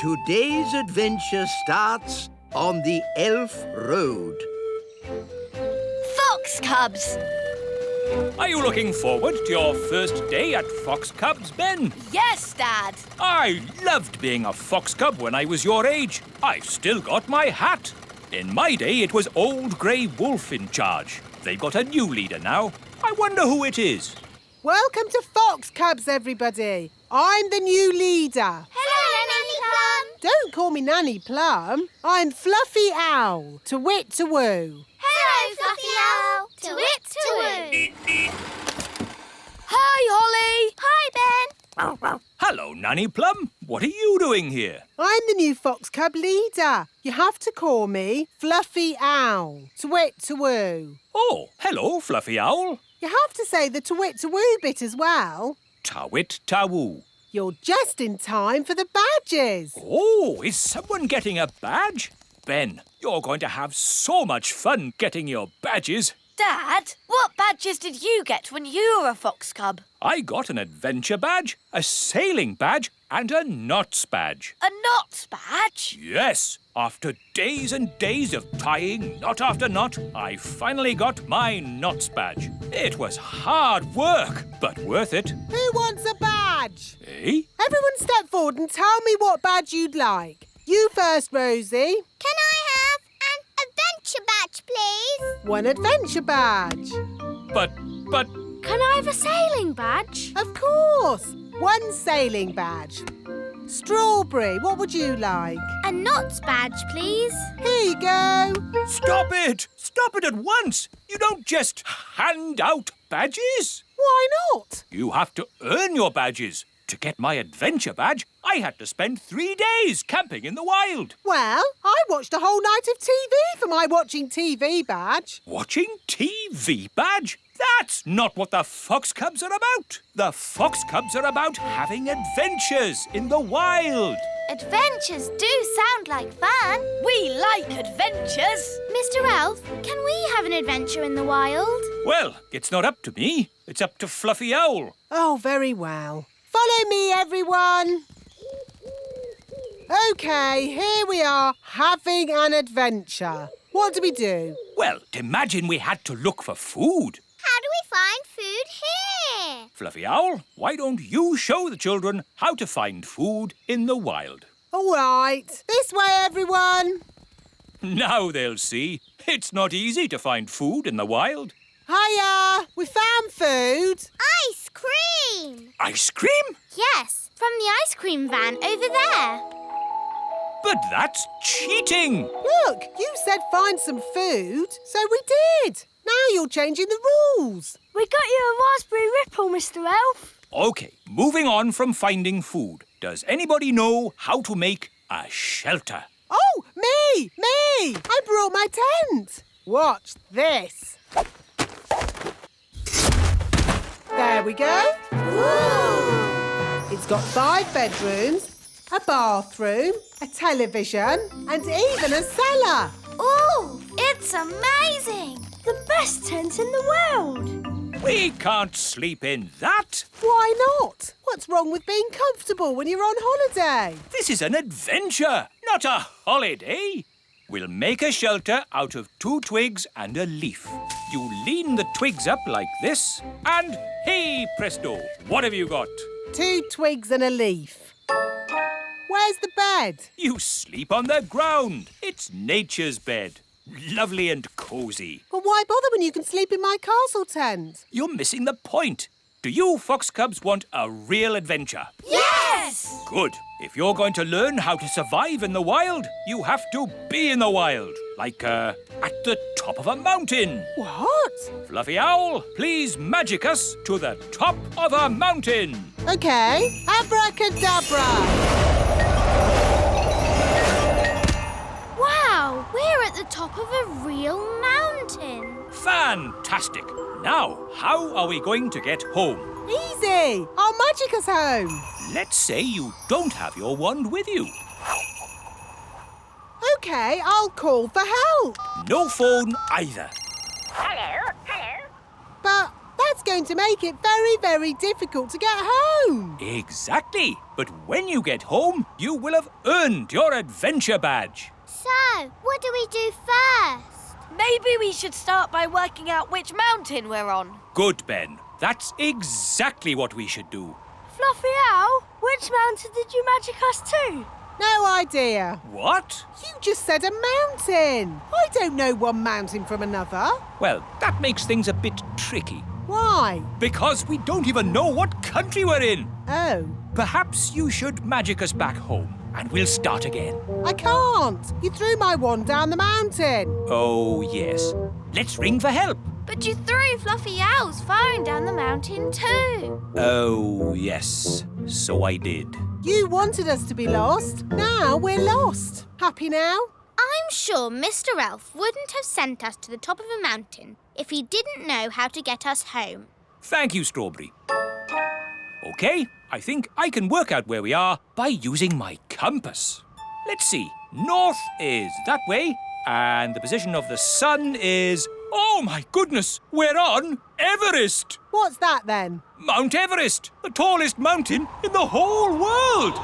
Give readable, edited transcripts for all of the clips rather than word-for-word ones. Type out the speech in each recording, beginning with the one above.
Today's adventure starts on the Elf Road. Fox Cubs! Are you looking forward to your first day at Fox Cubs, Ben? Yes, Dad. I loved being a fox cub when I was your age. I've still got my hat. In my day, it was Old Grey Wolf in charge. They've got a new leader now. I wonder who it is. Welcome to Fox Cubs, everybody. I'm the new leader. Hello, Nanny Plum. Don't call me Nanny Plum. I'm Fluffy Owl, to wit to woo. Hello, Fluffy Owl. To wit to woo. Hi, Holly. Hi, Ben. Hello, Nanny Plum. What are you doing here? I'm the new Fox Cub leader. You have to call me Fluffy Owl, to wit to woo. Oh, hello, Fluffy Owl. You have to say the to wit to woo bit as well. Tawit Tawoo. You're just in time for the badges. Oh, is someone getting a badge? Ben, you're going to have so much fun getting your badges. Dad, what badges did you get when you were a fox cub? I got an adventure badge, a sailing badge, and a knots badge. A knots badge? Yes, after days and days of tying knot after knot, I finally got my knots badge. It was hard work, but worth it. Who wants a badge? Eh? Everyone step forward and tell me what badge you'd like. You first, Rosie. Can I have an adventure badge, please? One adventure badge. But... Can I have a sailing badge? Of course. One sailing badge. Strawberry, what would you like? A knots badge, please. Here you go. Stop it! Stop it at once! You don't just hand out badges. Why not? You have to earn your badges. To get my adventure badge, I had to spend 3 days camping in the wild. Well, I watched a whole night of TV for my watching TV badge. Watching TV badge? That's not what the Fox Cubs are about. The Fox Cubs are about having adventures in the wild. Adventures do sound like fun. We like adventures. Mr. Elf, can we have an adventure in the wild? Well, it's not up to me. It's up to Fluffy Owl. Oh, very well. Follow me, everyone. OK, here we are, having an adventure. What do we do? Well, imagine we had to look for food. How do we find food here? Fluffy Owl, why don't you show the children how to find food in the wild? All right. This way, everyone. Now they'll see. It's not easy to find food in the wild. Hiya! We found food. Ice cream! Ice cream? Yes, from the ice cream van over there. But that's cheating. Look, you said find some food, so we did. Now you're changing the rules. We got you a raspberry ripple, Mr. Elf. OK, moving on from finding food. Does anybody know how to make a shelter? Oh, me! I brought my tent. Watch this. There we go. Ooh. It's got 5 bedrooms, a bathroom, a television, and even a cellar. Ooh, it's amazing. The best tent in the world. We can't sleep in that. Why not? What's wrong with being comfortable when you're on holiday? This is an adventure, not a holiday. We'll make a shelter out of 2 twigs and a leaf. You lean the twigs up like this, and hey presto, what have you got? 2 twigs and a leaf. Where's the bed? You sleep on the ground. It's nature's bed. Lovely and cosy. Well, why bother when you can sleep in my castle tent? You're missing the point. Do you Fox Cubs want a real adventure? Yes! Good. If you're going to learn how to survive in the wild, you have to be in the wild. Like, at the top of a mountain. What? Fluffy Owl, please magic us to the top of a mountain. OK. Abracadabra! Wow, we're at the top of a real mountain. Fantastic. Now, how are we going to get home? Easy. I'll magic us home. Let's say you don't have your wand with you. OK, I'll call for help. No phone either. Hello. But that's That's going to make it very, very difficult to get home. Exactly. But when you get home, you will have earned your adventure badge. So, what do we do first? Maybe we should start by working out which mountain we're on. Good, Ben. That's exactly what we should do. Fluffy Owl, which mountain did you magic us to? No idea. What? You just said a mountain. I don't know one mountain from another. Well, that makes things a bit tricky. Why? Because we don't even know what country we're in. Oh, Perhaps you should magic us back home, and we'll start again. I can't. You threw my wand down the mountain. Oh, yes. Let's ring for help. But you threw Fluffy Owl's phone down the mountain too. Oh, yes. So I did. You wanted us to be lost. Now we're lost. Happy now? I'm sure Mr. Elf wouldn't have sent us to the top of a mountain if he didn't know how to get us home. Thank you, Strawberry. OK, I think I can work out where we are by using my compass. Let's see. North is that way, and the position of the sun is... Oh, my goodness! We're on Everest! What's that then? Mount Everest, the tallest mountain in the whole world!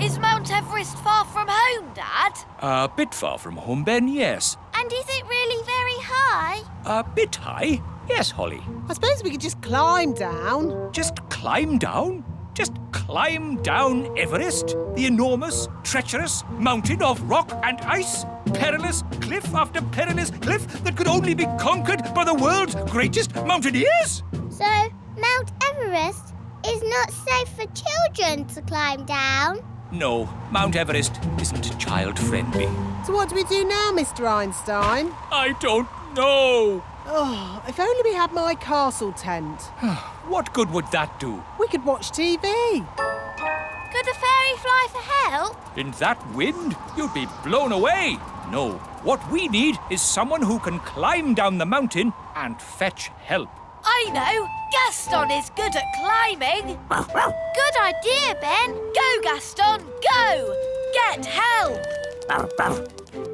Is Mount Everest far from home, Dad? A bit far from home, Ben, yes. And is it really very high? A bit high? Yes, Holly. I suppose we could just climb down. Just climb down? Just climb down Everest, the enormous, treacherous mountain of rock and ice? Perilous cliff after perilous cliff that could only be conquered by the world's greatest mountaineers? So, Mount Everest is not safe for children to climb down? No, Mount Everest isn't child-friendly. So what do we do now, Mr. Einstein? I don't know. Oh, if only we had my castle tent. What good would that do? We could watch TV. Could the fairy fly for help? In that wind, you'd be blown away. No, what we need is someone who can climb down the mountain and fetch help. I know! Gaston is good at climbing! Good idea, Ben. Go, Gaston, go! Get help!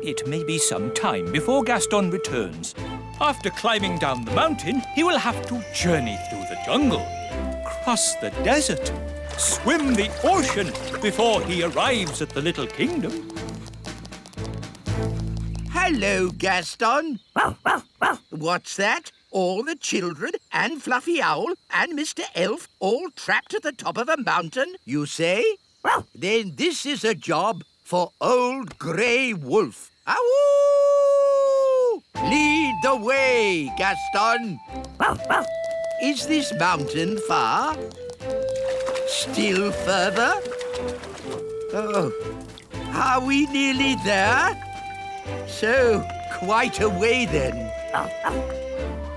It may be some time before Gaston returns. After climbing down the mountain, he will have to journey through the jungle, cross the desert, swim the ocean before he arrives at the Little Kingdom. Hello, Gaston. What's that? All the children and Fluffy Owl and Mr. Elf all trapped at the top of a mountain, you say? Then this is a job for Old Grey Wolf. Awoo! Lead the way, Gaston. Is this mountain far? Still further? Oh, are we nearly there? So, quite a way then.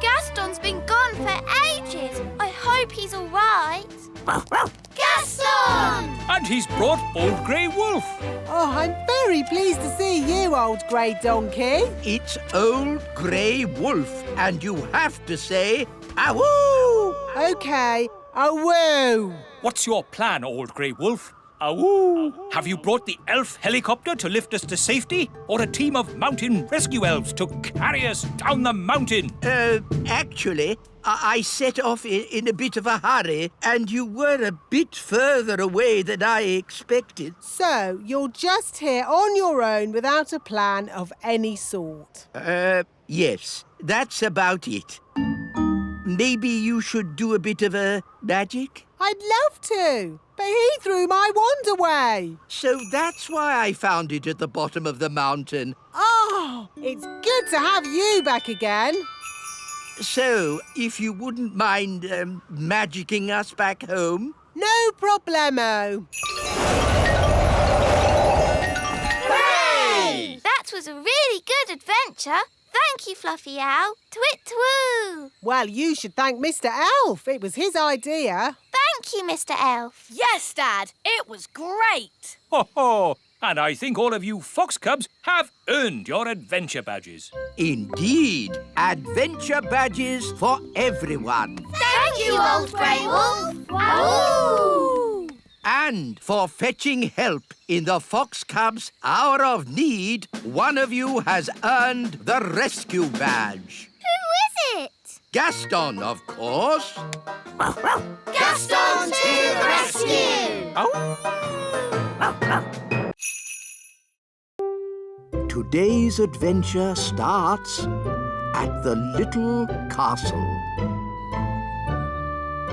Gaston's been gone for ages. I hope he's all right. Gaston! And he's brought Old Grey Wolf. Oh, I'm very pleased to see you, old grey donkey. It's Old Grey Wolf, and you have to say, awoo! OK, awoo. What's your plan, Old Grey Wolf? Awoo! Have you brought the elf helicopter to lift us to safety? Or a team of mountain rescue elves to carry us down the mountain? Actually, I set off in a bit of a hurry, and you were a bit further away than I expected. So, you're just here on your own without a plan of any sort? Yes, that's about it. Maybe you should do a bit of a magic? I'd love to, but he threw my wand away. So that's why I found it at the bottom of the mountain. Oh, it's good to have you back again. So, if you wouldn't mind magicking us back home? No problemo. Hooray! That was a really good adventure. Thank you, Fluffy Owl. Twit-twoo! Well, you should thank Mr. Elf. It was his idea. Thank you, Mr. Elf. Yes, Dad, it was great. Ho ho! And I think all of you fox cubs have earned your adventure badges. Indeed, adventure badges for everyone. Thank you, Old Grey Wolf. Wahoo! And for fetching help in the Fox Cubs' hour of need, one of you has earned the rescue badge. Who is it? Gaston, of course. Gaston to the rescue! Today's adventure starts at the little castle.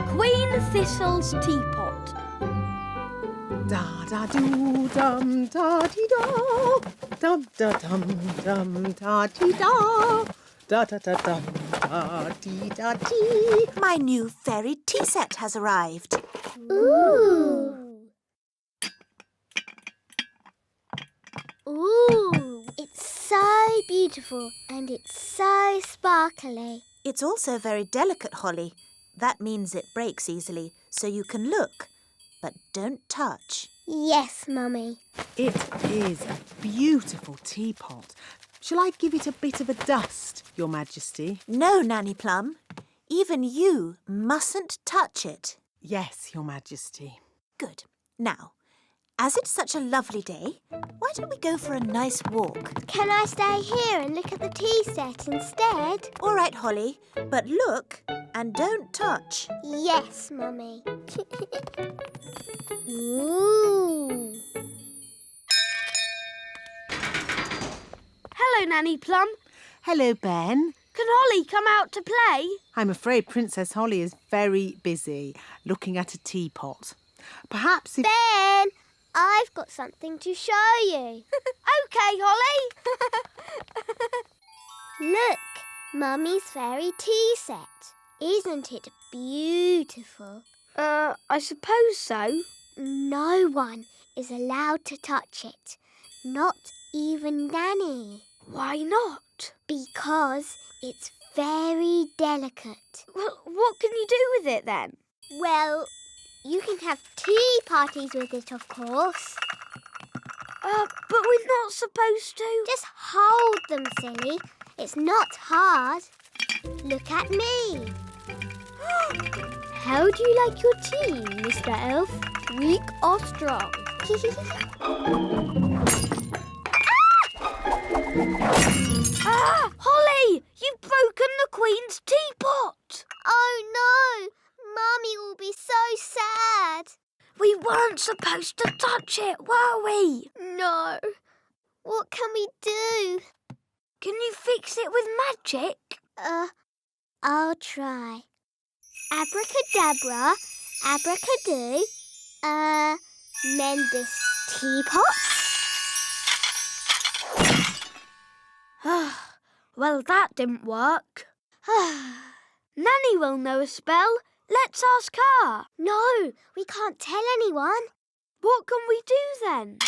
Queen Thistle's teapot. Da da doo dum da dee da, dum da dum dum da dee da, da da da dum da dee da dee. My new fairy tea set has arrived. Ooh. Ooh. It's so beautiful and it's so sparkly. It's also very delicate, Holly. That means it breaks easily, so you can look, but don't touch. Yes, Mummy. It is a beautiful teapot. Shall I give it a bit of a dust, Your Majesty? No, Nanny Plum. Even you mustn't touch it. Yes, Your Majesty. Good. Now, as it's such a lovely day, why don't we go for a nice walk? Can I stay here and look at the tea set instead? All right, Holly, but look and don't touch. Yes, Mummy. Ooh. Hello, Nanny Plum. Hello, Ben. Can Holly come out to play? I'm afraid Princess Holly is very busy looking at a teapot. Perhaps if... Ben, I've got something to show you. OK, Holly. Look, Mummy's fairy tea set. Isn't it beautiful? I suppose so. No one is allowed to touch it. Not even Nanny. Why not? Because it's very delicate. Well, what can you do with it then? Well, you can have tea parties with it, of course. But we're not supposed to. Just hold them, silly. It's not hard. Look at me. How do you like your tea, Mr. Elf? Weak or strong? Holly! You've broken the Queen's teapot! Oh, no! Mummy will be so sad. We weren't supposed to touch it, were we? No. What can we do? Can you fix it with magic? I'll try. Abracadabra, abracadoo. Mend this teapot. Well, that didn't work. Nanny will know a spell. Let's ask her. No, we can't tell anyone. What can we do then?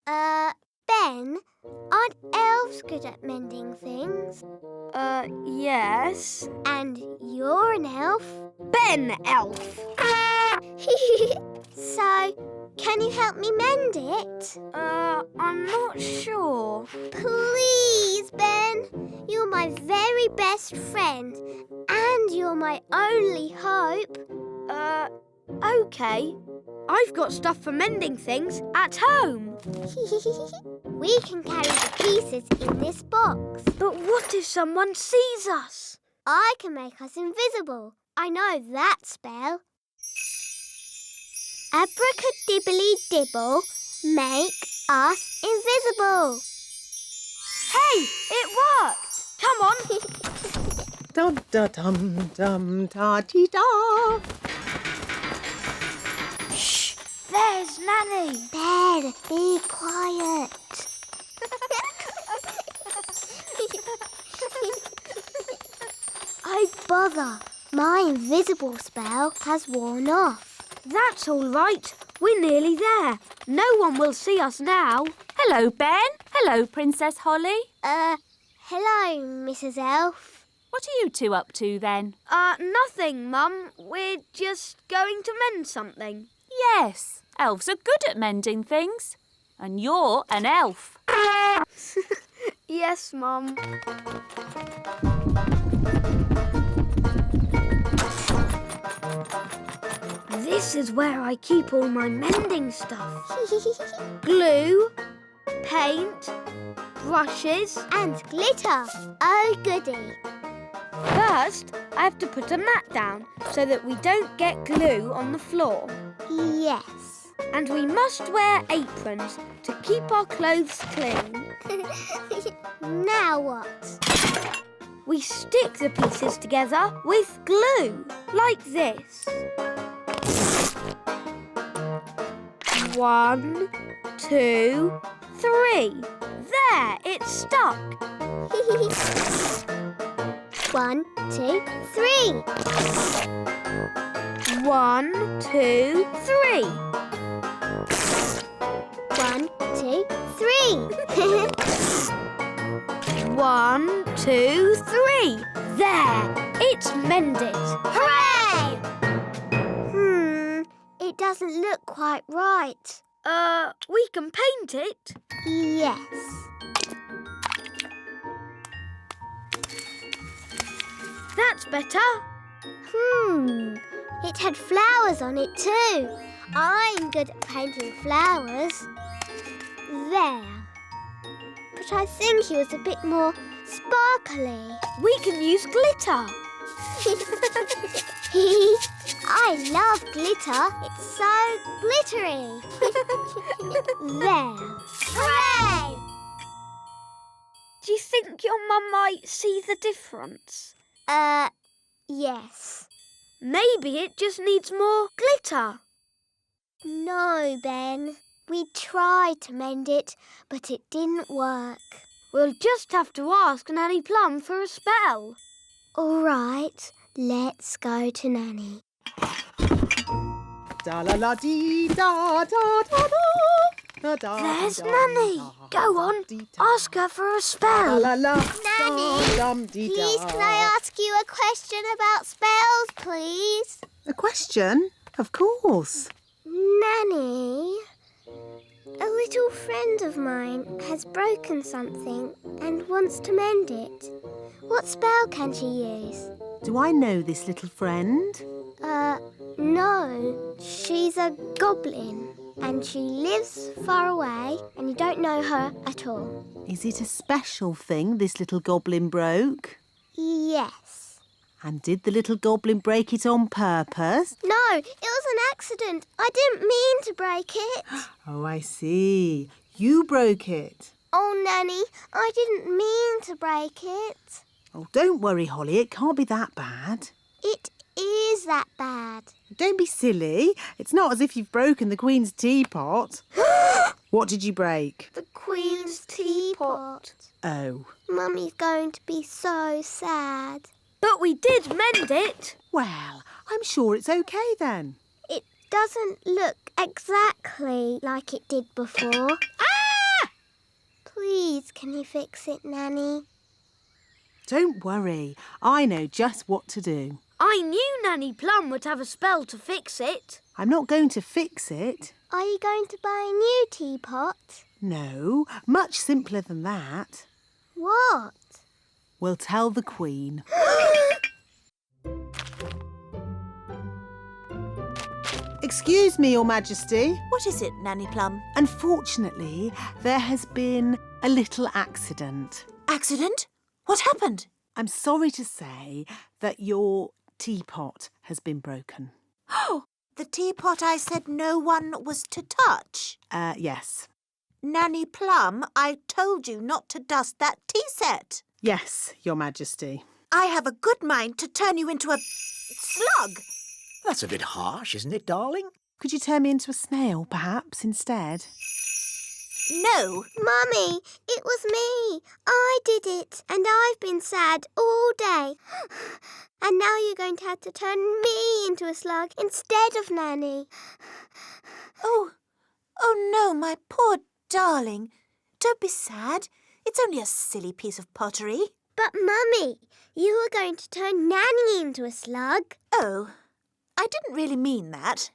Ben, aren't elves good at mending things? Yes. And you're an elf? Ben Elf. So, can you help me mend it? I'm not sure. Please, Ben. You're my very best friend. And you're my only hope. OK. I've got stuff for mending things at home. We can carry the pieces in this box. But what if someone sees us? I can make us invisible. I know that spell. Abracadibbly-dibble, make us invisible. Hey, it worked! Come on. Dum da dum dum da dee da. Shh! There's Nanny. Ben, be quiet. Oh, bother. My invisible spell has worn off. That's all right. We're nearly there. No one will see us now. Hello, Ben. Hello, Princess Holly. Hello, Mrs. Elf. What are you two up to then? Nothing, Mum. We're just going to mend something. Yes, elves are good at mending things. And you're an elf. Yes, Mum. This is where I keep all my mending stuff. Glue, paint, brushes. And glitter. Oh, goody. First, I have to put a mat down so that we don't get glue on the floor. Yes. And we must wear aprons to keep our clothes clean. Now what? We stick the pieces together with glue, like this. 1, 2, 3. There, it's stuck. 1, 2, 3. 1, 2, 3. 1, 2, 3. 1, 2, 3. There, it's mended. Hooray! It doesn't look quite right. We can paint it. Yes. That's better. It had flowers on it too. I'm good at painting flowers. There. But I think it was a bit more sparkly. We can use glitter. I love glitter. It's so glittery. There. Hooray! Do you think your mum might see the difference? Yes. Maybe it just needs more glitter. No, Ben. We tried to mend it, but it didn't work. We'll just have to ask Nanny Plum for a spell. All right, let's go to Nanny. There's Nanny. Go on, ask her for a spell. Nanny, please can I ask you a question about spells, please? A question? Of course. Nanny, a little friend of mine has broken something and wants to mend it. What spell can she use? Do I know this little friend? No. She's a goblin and she lives far away and you don't know her at all. Is it a special thing this little goblin broke? Yes. And did the little goblin break it on purpose? No, it was an accident. I didn't mean to break it. Oh, I see. You broke it. Oh, Nanny, I didn't mean to break it. Oh, don't worry, Holly. It can't be that bad. It is that bad. Don't be silly. It's not as if you've broken the Queen's teapot. What did you break? The Queen's teapot. Oh. Mummy's going to be so sad. But we did mend it. Well, I'm sure it's okay then. It doesn't look exactly like it did before. Ah! Please, can you fix it, Nanny? Don't worry. I know just what to do. I knew Nanny Plum would have a spell to fix it. I'm not going to fix it. Are you going to buy a new teapot? No, much simpler than that. What? We'll tell the Queen. Excuse me, Your Majesty. What is it, Nanny Plum? Unfortunately, there has been a little accident. Accident? What happened? I'm sorry to say that your teapot has been broken. Oh, the teapot I said no one was to touch. Yes. Nanny Plum, I told you not to dust that tea set. Yes, Your Majesty. I have a good mind to turn you into a slug. That's a bit harsh, isn't it, darling? Could you turn me into a snail, perhaps, instead? No. Mummy, it was me. I did it. And I've been sad all day. And now you're going to have to turn me into a slug instead of Nanny. Oh no, my poor darling. Don't be sad. It's only a silly piece of pottery. But, Mummy, you were going to turn Nanny into a slug. Oh, I didn't really mean that.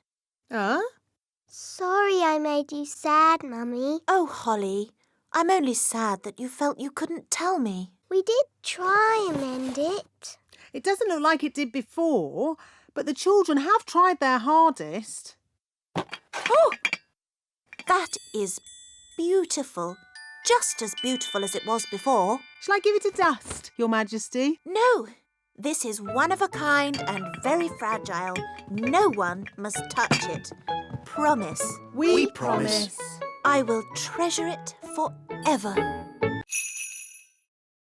Sorry I made you sad, Mummy. Oh, Holly, I'm only sad that you felt you couldn't tell me. We did try and mend it. It doesn't look like it did before, but the children have tried their hardest. Oh, that is beautiful. Just as beautiful as it was before. Shall I give it a dust, Your Majesty? No, This is one of a kind and very fragile. No one must touch it. Promise. We promise. I will treasure it forever.